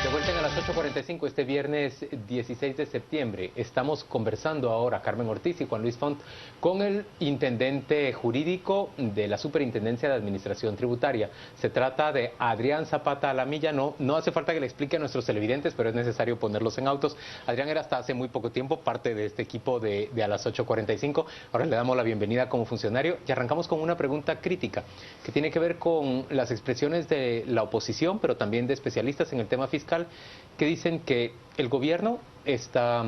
De vuelta a las 8:45 este viernes 16 de septiembre. Estamos conversando ahora, Carmen Ortiz y Juan Luis Font, con el intendente jurídico de la Superintendencia de Administración Tributaria. Se trata de Adrián Zapata Alamilla. No hace falta que le explique a nuestros televidentes, pero es necesario ponerlos en autos. Adrián era hasta hace muy poco tiempo parte de este equipo de a las 8:45. Ahora le damos la bienvenida como funcionario y arrancamos con una pregunta crítica que tiene que ver con las expresiones de la oposición, pero también de especialistas en el tema fiscal, que dicen que el gobierno está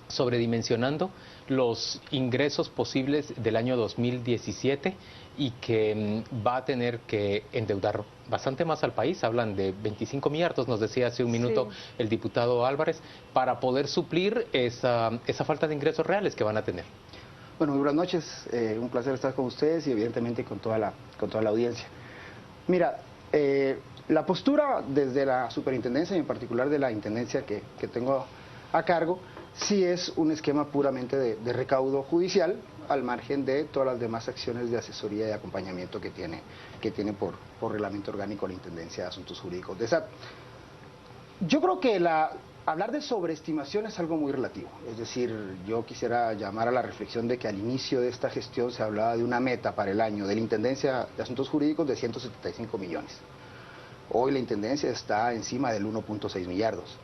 sobredimensionando los ingresos posibles del año 2017 y que va a tener que endeudar bastante más al país. Hablan de 25 millardos, nos decía hace un minuto el diputado Álvarez, para poder suplir esa falta de ingresos reales que van a tener. Bueno, muy buenas noches, un placer estar con ustedes y evidentemente con toda la audiencia. Mira, la postura desde la superintendencia y en particular de la intendencia que tengo a cargo, sí es un esquema puramente de recaudo judicial, al margen de todas las demás acciones de asesoría y acompañamiento que tiene por reglamento orgánico la Intendencia de Asuntos Jurídicos de SAT. Yo creo que hablar de sobreestimación es algo muy relativo, es decir, yo quisiera llamar a la reflexión de que al inicio de esta gestión se hablaba de una meta para el año de la Intendencia de Asuntos Jurídicos de 175 millones. Hoy la Intendencia está encima del 1.6 millardos.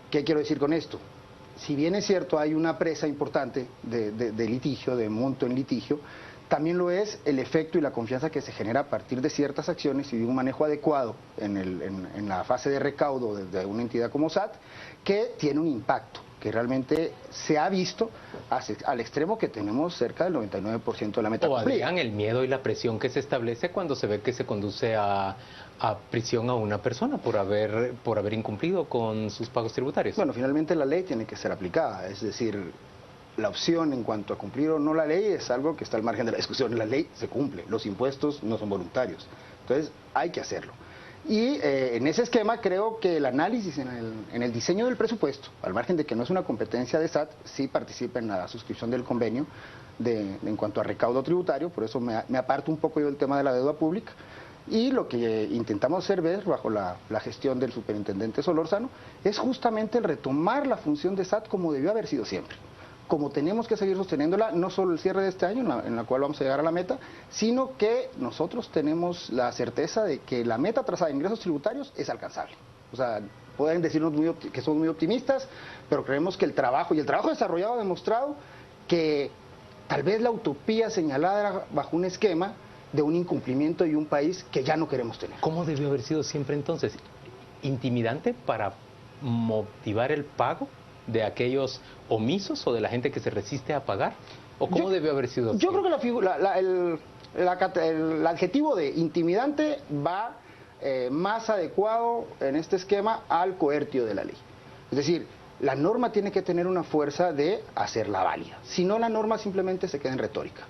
¿Qué quiero decir con esto? Si bien es cierto hay una presa importante de litigio, de monto en litigio, también lo es el efecto y la confianza que se genera a partir de ciertas acciones y de un manejo adecuado en la fase de recaudo de una entidad como SAT, que tiene un impacto, que realmente se ha visto al extremo que tenemos cerca del 99% de la meta cumplida. Adrián, el miedo y la presión que se establece cuando se ve que se conduce a prisión a una persona por haber incumplido con sus pagos tributarios. Bueno, finalmente la ley tiene que ser aplicada, es decir, la opción en cuanto a cumplir o no la ley es algo que está al margen de la discusión. La ley se cumple, los impuestos no son voluntarios, entonces hay que hacerlo. Y en ese esquema creo que el análisis en el diseño del presupuesto, al margen de que no es una competencia de SAT, sí participa en la suscripción del convenio en cuanto a recaudo tributario, por eso me aparto un poco yo del tema de la deuda pública. Y lo que intentamos hacer ver bajo la gestión del superintendente Solórzano es justamente el retomar la función de SAT como debió haber sido siempre. Como tenemos que seguir sosteniéndola, no solo el cierre de este año, en la cual vamos a llegar a la meta, sino que nosotros tenemos la certeza de que la meta trazada de ingresos tributarios es alcanzable. O sea, pueden decirnos que somos muy optimistas, pero creemos que el trabajo desarrollado ha demostrado que tal vez la utopía señalada era bajo un esquema de un incumplimiento y un país que ya no queremos tener. ¿Cómo debió haber sido siempre entonces? ¿Intimidante para motivar el pago de aquellos omisos o de la gente que se resiste a pagar? ¿O cómo debió haber sido así? Yo creo que el adjetivo de intimidante va más adecuado en este esquema al coertio de la ley. Es decir, la norma tiene que tener una fuerza de hacerla válida, si no la norma simplemente se queda en retórica.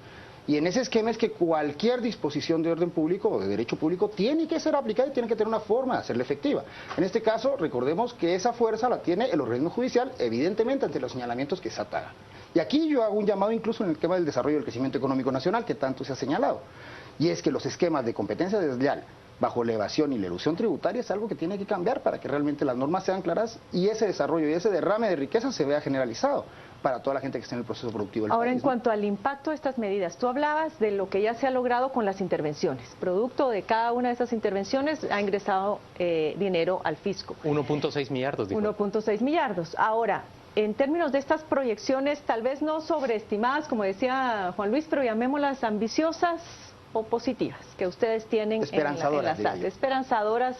Y en ese esquema es que cualquier disposición de orden público o de derecho público tiene que ser aplicada y tiene que tener una forma de hacerla efectiva. En este caso, recordemos que esa fuerza la tiene el organismo judicial, evidentemente ante los señalamientos que SAT haga. Y aquí yo hago un llamado incluso en el tema del desarrollo del crecimiento económico nacional, que tanto se ha señalado. Y es que los esquemas de competencia desleal bajo la evasión y la elusión tributaria es algo que tiene que cambiar para que realmente las normas sean claras y ese desarrollo y ese derrame de riqueza se vea generalizado para toda la gente que está en el proceso productivo del Ahora, país, en cuanto al impacto de estas medidas, tú hablabas de lo que ya se ha logrado con las intervenciones. Producto de cada una de esas intervenciones ha ingresado dinero al fisco. 1.6 millardos, dijo. 1.6 millardos. Ahora, en términos de estas proyecciones, tal vez no sobreestimadas, como decía Juan Luis, pero llamémoslas ambiciosas o positivas, que ustedes tienen en la SAT. Esperanzadoras.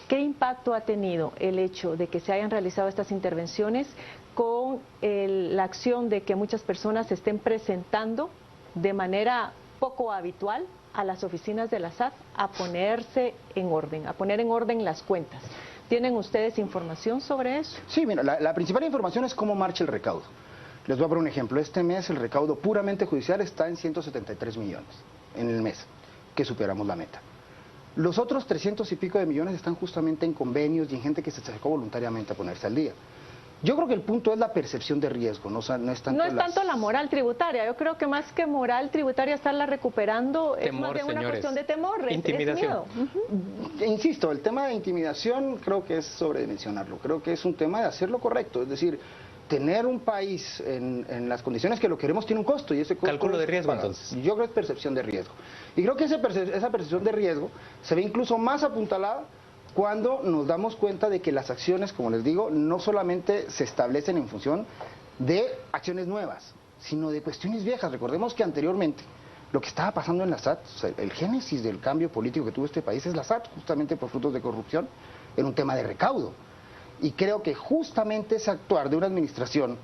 ¿Qué impacto ha tenido el hecho de que se hayan realizado estas intervenciones con la acción de que muchas personas se estén presentando de manera poco habitual a las oficinas de la SAT a ponerse en orden, a poner en orden las cuentas? ¿Tienen ustedes información sobre eso? Sí, mira, la principal información es cómo marcha el recaudo. Les voy a poner un ejemplo. Este mes el recaudo puramente judicial está en 173 millones en el mes, que superamos la meta. Los otros 300 y pico de millones están justamente en convenios y en gente que se acercó voluntariamente a ponerse al día. Yo creo que el punto es la percepción de riesgo, no es tanto la moral tributaria. Yo creo que más que moral tributaria estarla recuperando es más bien una cuestión de temor, intimidación. Insisto, el tema de intimidación creo que es sobredimensionarlo. Creo que es un tema de hacer lo correcto, es decir, tener un país en las condiciones que lo queremos tiene un costo, y ese costo cálculo de riesgo, entonces. Yo creo que es percepción de riesgo. Y creo que esa percepción de riesgo se ve incluso más apuntalada cuando nos damos cuenta de que las acciones, como les digo, no solamente se establecen en función de acciones nuevas, sino de cuestiones viejas. Recordemos que anteriormente lo que estaba pasando en la SAT, o sea, el génesis del cambio político que tuvo este país es la SAT, justamente por frutos de corrupción, en un tema de recaudo. Y creo que justamente ese actuar de una administración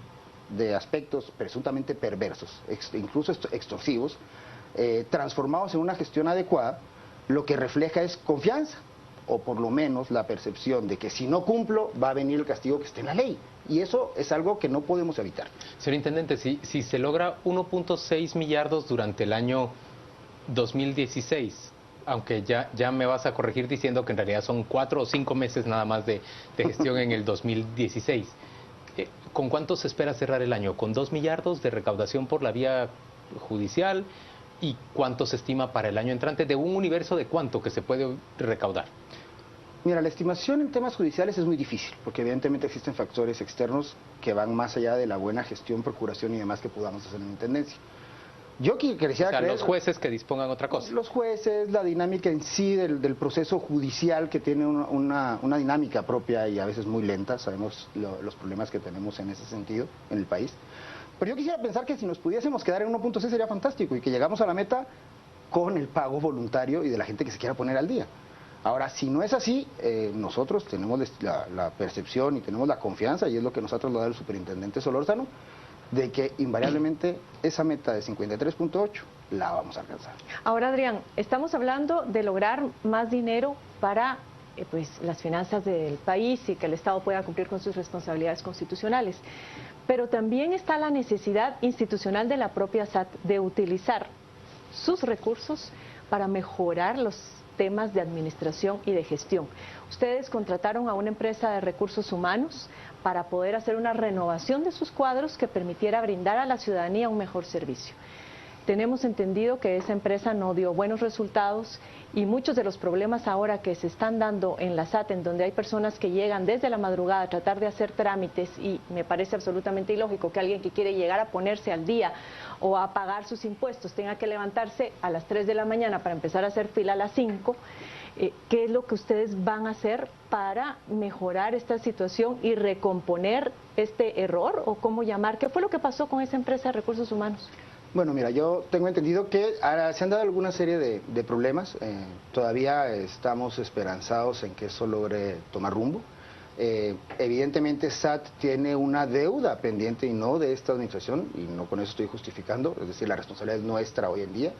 de aspectos presuntamente perversos, incluso extorsivos, transformados en una gestión adecuada, lo que refleja es confianza, o por lo menos la percepción de que si no cumplo va a venir el castigo que esté en la ley. Y eso es algo que no podemos evitar. Señor Intendente, si se logra 1.6 millardos durante el año 2016, aunque ya me vas a corregir diciendo que en realidad son 4 o 5 meses nada más de gestión en el 2016, ¿con cuánto se espera cerrar el año? ¿Con 2 millardos de recaudación por la vía judicial? ¿Y cuánto se estima para el año entrante? ¿De un universo de cuánto que se puede recaudar? Mira, la estimación en temas judiciales es muy difícil, porque evidentemente existen factores externos que van más allá de la buena gestión, procuración y demás que podamos hacer en la Intendencia. Yo quisiera creer, los jueces que dispongan otra cosa. Los jueces, la dinámica en sí del proceso judicial, que tiene una dinámica propia y a veces muy lenta. Sabemos los problemas que tenemos en ese sentido en el país. Pero yo quisiera pensar que si nos pudiésemos quedar en 1.6 sería fantástico y que llegamos a la meta con el pago voluntario y de la gente que se quiera poner al día. Ahora, si no es así, nosotros tenemos la percepción y tenemos la confianza, y es lo que nos ha trasladado el superintendente Solórzano, de que invariablemente esa meta de 53.8 la vamos a alcanzar. Ahora, Adrián, estamos hablando de lograr más dinero para las finanzas del país y que el Estado pueda cumplir con sus responsabilidades constitucionales. Pero también está la necesidad institucional de la propia SAT de utilizar sus recursos para mejorar los temas de administración y de gestión. Ustedes contrataron a una empresa de recursos humanos para poder hacer una renovación de sus cuadros que permitiera brindar a la ciudadanía un mejor servicio. Tenemos entendido que esa empresa no dio buenos resultados y muchos de los problemas ahora que se están dando en la SAT, en donde hay personas que llegan desde la madrugada a tratar de hacer trámites, y me parece absolutamente ilógico que alguien que quiere llegar a ponerse al día o a pagar sus impuestos tenga que levantarse a las 3 de la mañana para empezar a hacer fila a las 5. ¿Qué es lo que ustedes van a hacer para mejorar esta situación y recomponer este error, o cómo llamar? ¿Qué fue lo que pasó con esa empresa de recursos humanos? Bueno, mira, yo tengo entendido que se han dado alguna serie de problemas. Todavía estamos esperanzados en que eso logre tomar rumbo. Evidentemente SAT tiene una deuda pendiente y no de esta administración, y no con eso estoy justificando, es decir, la responsabilidad es nuestra hoy en día.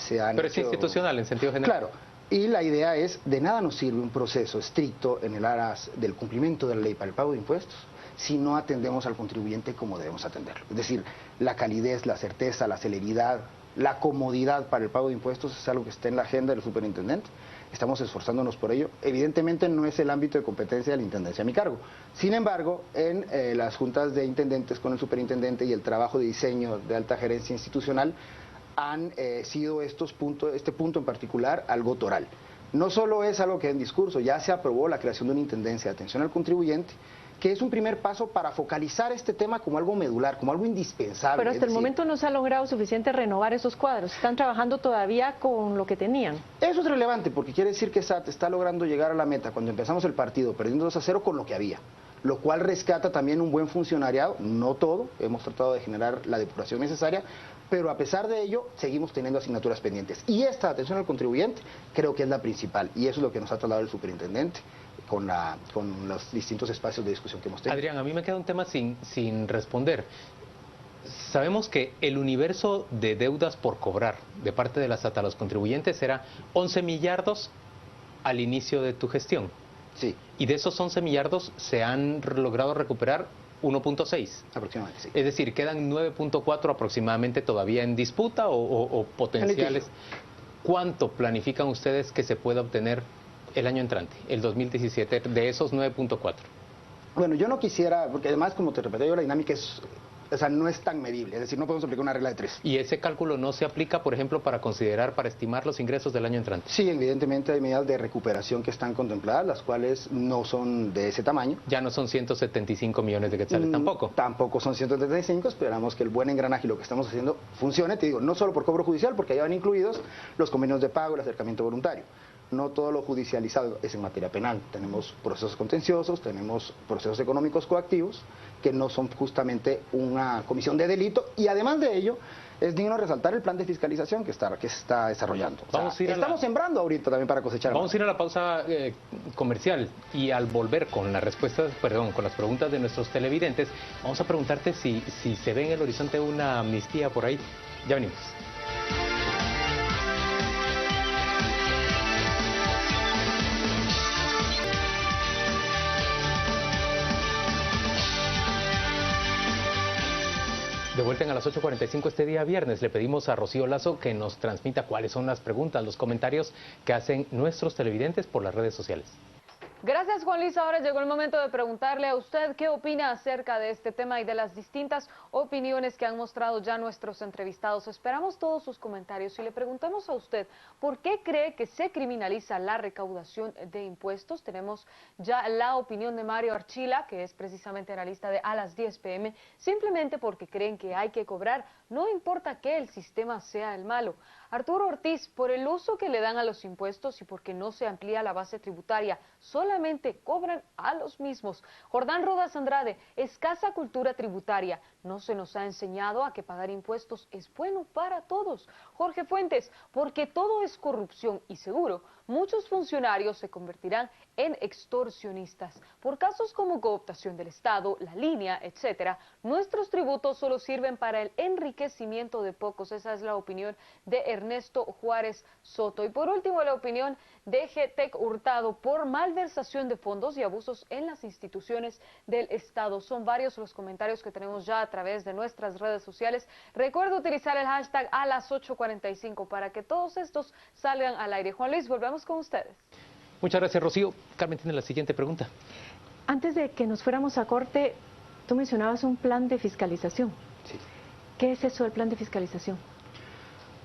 Pero es institucional en sentido general. Claro, y la idea es, de nada nos sirve un proceso estricto en el aras del cumplimiento de la ley para el pago de impuestos si no atendemos al contribuyente como debemos atenderlo. Es decir, la calidez, la certeza, la celeridad, la comodidad para el pago de impuestos es algo que está en la agenda del superintendente. Estamos esforzándonos por ello. Evidentemente no es el ámbito de competencia de la intendencia a mi cargo. Sin embargo, en las juntas de intendentes con el superintendente y el trabajo de diseño de alta gerencia institucional han sido este punto en particular algo toral. No solo es algo que en discurso, ya se aprobó la creación de una intendencia de atención al contribuyente, que es un primer paso para focalizar este tema como algo medular, como algo indispensable. Pero hasta el momento no se ha logrado suficiente renovar esos cuadros. ¿Están trabajando todavía con lo que tenían? Eso es relevante, porque quiere decir que SAT está logrando llegar a la meta cuando empezamos el partido perdiendo 2-0 con lo que había, lo cual rescata también un buen funcionariado. No todo, hemos tratado de generar la depuración necesaria, pero a pesar de ello seguimos teniendo asignaturas pendientes. Y esta atención al contribuyente creo que es la principal, y eso es lo que nos ha trasladado el superintendente con los distintos espacios de discusión que hemos tenido. Adrián, a mí me queda un tema sin responder. Sabemos que el universo de deudas por cobrar de parte de la SAT a los contribuyentes era 11 millardos al inicio de tu gestión. Sí. Y de esos 11 millardos se han logrado recuperar 1.6. Aproximadamente, sí. Es decir, quedan 9.4 aproximadamente todavía en disputa o potenciales. ¿Cuánto planifican ustedes que se pueda obtener el año entrante, el 2017, de esos 9.4? Bueno, yo no quisiera, porque además, como te repetí yo, la dinámica es, o sea, no es tan medible, es decir, no podemos aplicar una regla de 3. ¿Y ese cálculo no se aplica, por ejemplo, para estimar los ingresos del año entrante? Sí, evidentemente hay medidas de recuperación que están contempladas, las cuales no son de ese tamaño. Ya no son 175 millones de quetzales tampoco. Tampoco son 175, esperamos que el buen engranaje y lo que estamos haciendo funcione, te digo, no solo por cobro judicial, porque ahí van incluidos los convenios de pago, el acercamiento voluntario. No todo lo judicializado es en materia penal. Tenemos procesos contenciosos, tenemos procesos económicos coactivos, que no son justamente una comisión de delito, y además de ello, es digno resaltar el plan de fiscalización que se está desarrollando. Estamos sembrando ahorita también para cosechar. Vamos a ir a la pausa comercial, y al volver con las respuestas, con las preguntas de nuestros televidentes, vamos a preguntarte si se ve en el horizonte una amnistía por ahí. Ya venimos. De vuelta a las 8:45 este día viernes, le pedimos a Rocío Lazo que nos transmita cuáles son las preguntas, los comentarios que hacen nuestros televidentes por las redes sociales. Gracias, Juan Luis. Ahora llegó el momento de preguntarle a usted qué opina acerca de este tema y de las distintas opiniones que han mostrado ya nuestros entrevistados. Esperamos todos sus comentarios y le preguntamos a usted por qué cree que se criminaliza la recaudación de impuestos. Tenemos ya la opinión de Mario Archila, que es precisamente analista de A las 10 p.m., simplemente porque creen que hay que cobrar, no importa que el sistema sea el malo. Arturo Ortiz, por el uso que le dan a los impuestos y porque no se amplía la base tributaria, solamente cobran a los mismos. Jordán Rodas Andrade, escasa cultura tributaria. No se nos ha enseñado a que pagar impuestos es bueno para todos. Jorge Fuentes, porque todo es corrupción y seguro, muchos funcionarios se convertirán en extorsionistas. Por casos como cooptación del Estado, la línea, etcétera, nuestros tributos solo sirven para el enriquecimiento de pocos. Esa es la opinión de Ernesto Juárez Soto. Y por último, la opinión de Getec Hurtado, por malversación de fondos y abusos en las instituciones del Estado. Son varios los comentarios que tenemos ya a través de nuestras redes sociales. Recuerda utilizar el hashtag a las 8:45 para que todos estos salgan al aire. Juan Luis, volvemos con ustedes. Muchas gracias, Rocío. Carmen tiene la siguiente pregunta. Antes de que nos fuéramos a corte, tú mencionabas un plan de fiscalización. Sí. ¿Qué es eso del plan de fiscalización?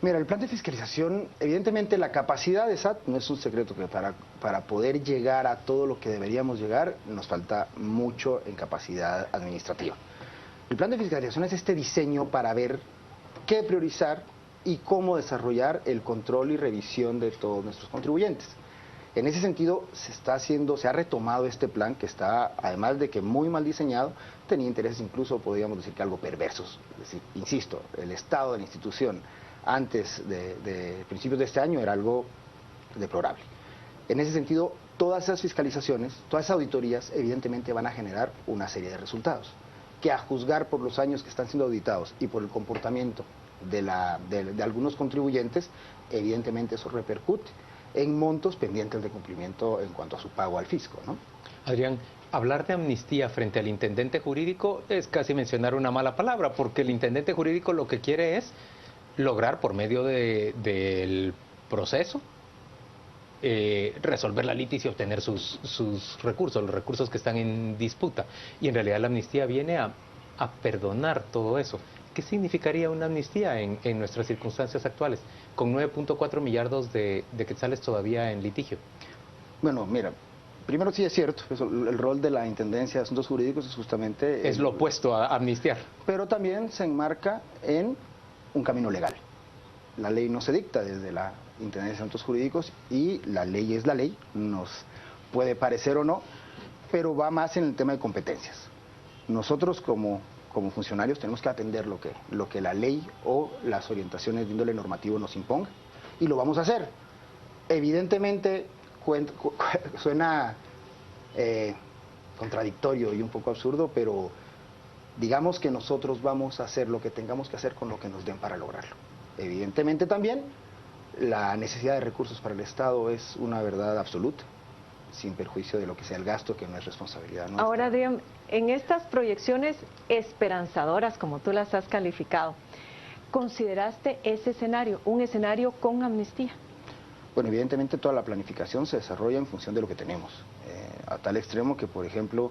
Mira, el plan de fiscalización, evidentemente la capacidad de SAT no es un secreto, que para poder llegar a todo lo que deberíamos llegar nos falta mucho en capacidad administrativa. El plan de fiscalización es este diseño para ver qué priorizar y cómo desarrollar el control y revisión de todos nuestros contribuyentes. En ese sentido, se ha retomado este plan que está, además de que muy mal diseñado, tenía intereses incluso, podríamos decir que algo perversos. Es decir, insisto, el estado de la institución antes de principios de este año era algo deplorable. En ese sentido, todas esas fiscalizaciones, todas esas auditorías, evidentemente van a generar una serie de resultados, que a juzgar por los años que están siendo auditados y por el comportamiento de algunos contribuyentes, evidentemente eso repercute en montos pendientes de cumplimiento en cuanto a su pago al fisco, ¿no? Adrián, hablar de amnistía frente al intendente jurídico es casi mencionar una mala palabra, porque el intendente jurídico lo que quiere es lograr por medio del proceso resolver la litis y obtener sus recursos, los recursos que están en disputa. Y en realidad la amnistía viene a perdonar todo eso. ¿Qué significaría una amnistía en nuestras circunstancias actuales, con 9.4 millardos de quetzales todavía en litigio? Bueno, mira, primero sí es cierto, el rol de la Intendencia de Asuntos Jurídicos es justamente... Es lo opuesto a amnistiar. Pero también se enmarca en un camino legal. La ley no se dicta desde la Intendencia de Asuntos Jurídicos y la ley es la ley, nos puede parecer o no, pero va más en el tema de competencias. Nosotros como funcionarios tenemos que atender lo que la ley o las orientaciones de índole normativo nos imponga, y lo vamos a hacer. Evidentemente suena contradictorio y un poco absurdo, pero digamos que nosotros vamos a hacer lo que tengamos que hacer con lo que nos den para lograrlo. Evidentemente también la necesidad de recursos para el Estado es una verdad absoluta, sin perjuicio de lo que sea el gasto, que no es responsabilidad nuestra. Ahora, Adrián, en estas proyecciones esperanzadoras, como tú las has calificado, ¿consideraste ese escenario, un escenario con amnistía? Bueno, evidentemente toda la planificación se desarrolla en función de lo que tenemos, a tal extremo que, por ejemplo,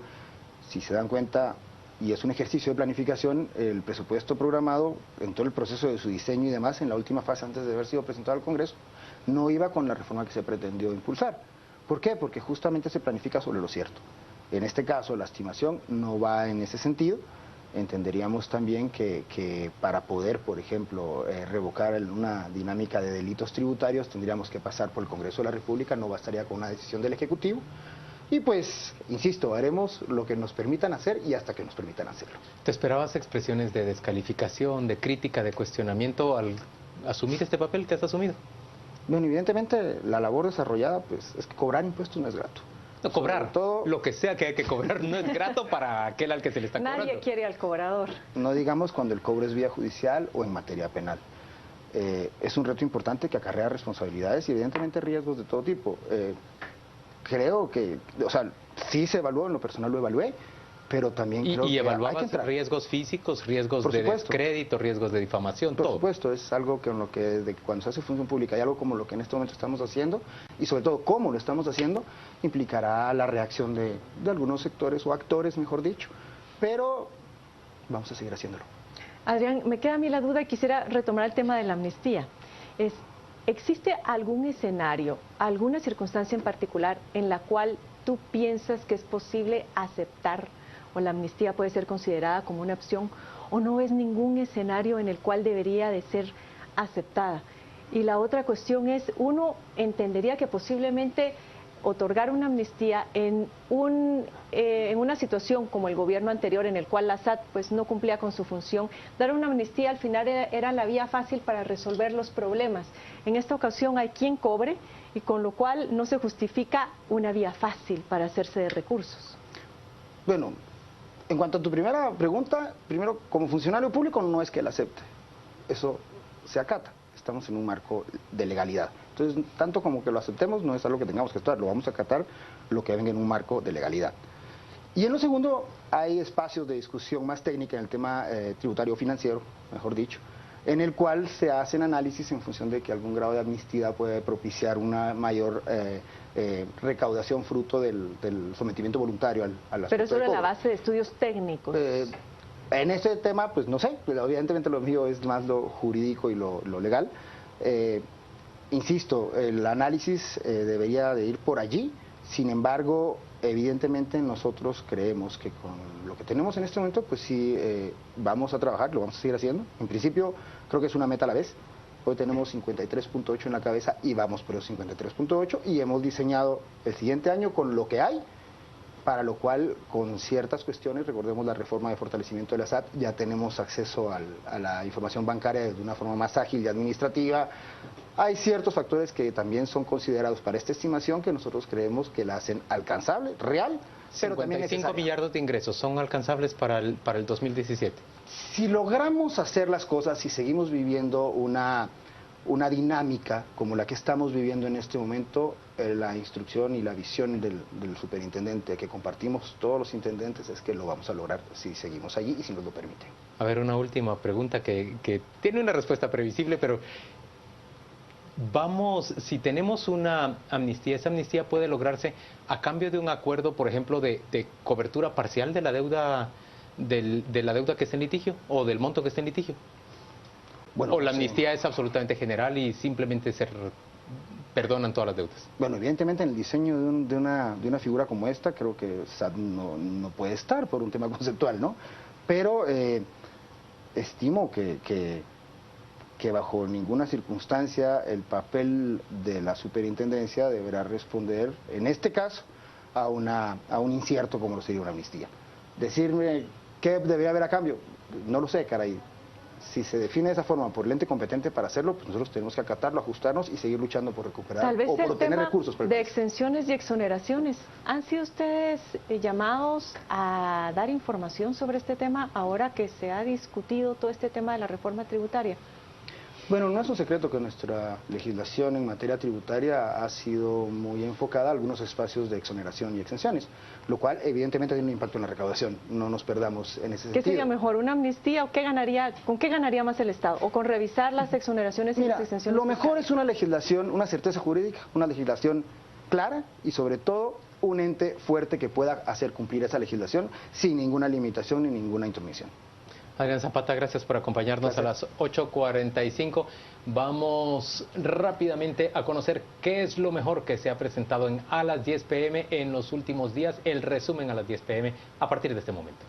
si se dan cuenta, y es un ejercicio de planificación, el presupuesto programado en todo el proceso de su diseño y demás, en la última fase antes de haber sido presentado al Congreso, no iba con la reforma que se pretendió impulsar. ¿Por qué? Porque justamente se planifica sobre lo cierto. En este caso, la estimación no va en ese sentido. Entenderíamos también que para poder, por ejemplo, revocar una dinámica de delitos tributarios, tendríamos que pasar por el Congreso de la República, no bastaría con una decisión del Ejecutivo. Y pues, insisto, haremos lo que nos permitan hacer y hasta que nos permitan hacerlo. ¿Te esperabas expresiones de descalificación, de crítica, de cuestionamiento al asumir este papel que has asumido? Bueno, evidentemente la labor desarrollada pues es que cobrar impuestos no es grato. No, cobrar, todo, lo que sea que hay que cobrar no es grato para aquel al que se le está cobrando. Nadie quiere al cobrador. No digamos cuando el cobro es vía judicial o en materia penal. Es un reto importante que acarrea responsabilidades y evidentemente riesgos de todo tipo. Creo que, o sea, sí se evaluó, en lo personal lo evalué, pero también creo que evaluabas riesgos físicos, riesgos de descrédito, riesgos de difamación, todo. Por supuesto, es algo que, cuando se hace función pública hay algo como lo que en este momento estamos haciendo y sobre todo cómo lo estamos haciendo implicará la reacción de algunos sectores o actores, mejor dicho, pero vamos a seguir haciéndolo. Adrián, me queda a mí la duda y quisiera retomar el tema de la amnistía. ¿Existe algún escenario, alguna circunstancia en particular en la cual tú piensas que es posible aceptar o la amnistía puede ser considerada como una opción, o no ves ningún escenario en el cual debería de ser aceptada? Y la otra cuestión es, uno entendería que posiblemente otorgar una amnistía en una situación como el gobierno anterior, en el cual la SAT pues no cumplía con su función, dar una amnistía al final era la vía fácil para resolver los problemas. En esta ocasión hay quien cobre y con lo cual no se justifica una vía fácil para hacerse de recursos. Bueno, en cuanto a tu primera pregunta, primero, como funcionario público no es que él acepte, eso se acata, estamos en un marco de legalidad. Entonces, tanto como que lo aceptemos, no es algo que tengamos que aceptar, lo vamos a acatar lo que venga en un marco de legalidad. Y en lo segundo, hay espacios de discusión más técnica en el tema tributario financiero, mejor dicho, en el cual se hacen análisis en función de que algún grado de amnistía puede propiciar una mayor recaudación fruto del sometimiento voluntario al aspecto. Pero sobre la base de estudios técnicos. En ese tema, pues no sé, evidentemente lo mío es más lo jurídico y lo legal. Insisto, el análisis debería de ir por allí, sin embargo, evidentemente nosotros creemos que con lo que tenemos en este momento, pues sí, vamos a trabajar, lo vamos a seguir haciendo. En principio, creo que es una meta a la vez. Hoy tenemos 53.8 en la cabeza y vamos por los 53.8 y hemos diseñado el siguiente año con lo que hay, para lo cual con ciertas cuestiones, recordemos la reforma de fortalecimiento de la SAT, ya tenemos acceso a la información bancaria de una forma más ágil y administrativa. Hay ciertos factores que también son considerados para esta estimación que nosotros creemos que la hacen alcanzable, real, pero también necesaria. 55 millardos de ingresos, ¿son alcanzables para el 2017? Si logramos hacer las cosas y seguimos viviendo una dinámica como la que estamos viviendo en este momento, la instrucción y la visión del superintendente que compartimos todos los intendentes es que lo vamos a lograr si seguimos allí y si nos lo permiten. A ver, una última pregunta que tiene una respuesta previsible, pero si tenemos una amnistía, ¿esa amnistía puede lograrse a cambio de un acuerdo, por ejemplo, de cobertura parcial de la deuda de la deuda que está en litigio o del monto que está en litigio? Bueno, ¿o la amnistía es absolutamente general y simplemente se perdonan todas las deudas? Bueno, evidentemente en el diseño de una figura como esta, creo que SAT no puede estar por un tema conceptual, ¿no? Pero estimo que bajo ninguna circunstancia el papel de la superintendencia deberá responder, en este caso, a un incierto como lo sería una amnistía. Decirme qué debería haber a cambio, no lo sé, caray. Si se define de esa forma por el ente competente para hacerlo, pues nosotros tenemos que acatarlo, ajustarnos y seguir luchando por recuperar o por obtener recursos. Tal vez el tema de exenciones y exoneraciones. ¿Han sido ustedes llamados a dar información sobre este tema ahora que se ha discutido todo este tema de la reforma tributaria? Bueno, no es un secreto que nuestra legislación en materia tributaria ha sido muy enfocada a algunos espacios de exoneración y exenciones, lo cual evidentemente tiene un impacto en la recaudación, no nos perdamos en ese sentido. ¿Qué sería mejor, una amnistía o con qué ganaría más el Estado? ¿O con revisar las exoneraciones y las exenciones? Lo mejor es una legislación, una certeza jurídica, una legislación clara y sobre todo un ente fuerte que pueda hacer cumplir esa legislación sin ninguna limitación ni ninguna intromisión. Adrián Zapata, gracias por acompañarnos. Gracias. A las 8:45. Vamos rápidamente a conocer qué es lo mejor que se ha presentado en A las 10 p.m. en los últimos días. El resumen a las 10 p.m. a partir de este momento.